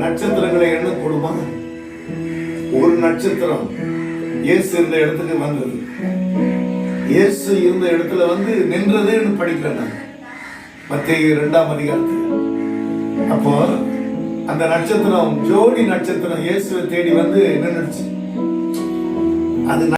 நட்சத்திரங்களை எண்ண கூடுமா? ஒரு நட்சத்திரம் இயேசு இருந்த இடத்துக்கு வந்தது. இயேசு இருந்த இடத்துல வந்து நின்றதுன்னு படிக்கிறேன் நான் மத்தேயு 2ஆம் அதிகாரத்தில். அப்போ அந்த நட்சத்திரம் ஜோடி நட்சத்திரம் இயேசுவை தேடி வந்து நின்றுச்சு. அது